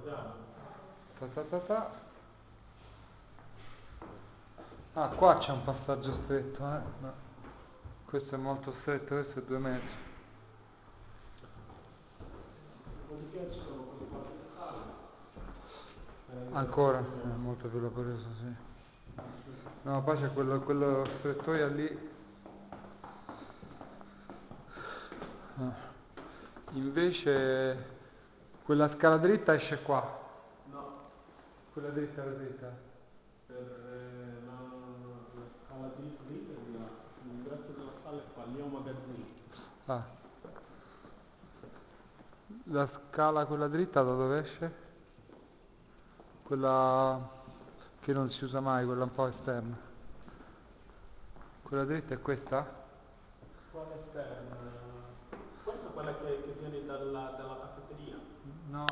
Ta ta ta ta. Ah, qua c'è un passaggio stretto, eh? No. Questo è molto stretto, questo è 2 metri. Dopodiché ci sono queste altre scale. Ancora, è molto più laborioso, sì. No, poi c'è quello strettoia lì. Ah. Invece quella scala dritta esce qua. No, Quella dritta, la dritta. per la scala dritta è di là. L'ingresso della sala è qua, lì è un magazzino. Ah. La scala quella dritta da dove esce? Quella che non si usa mai, quella un po' esterna. Quella dritta è questa? Quella esterna. Questa è quella che viene dalla caffetteria. No.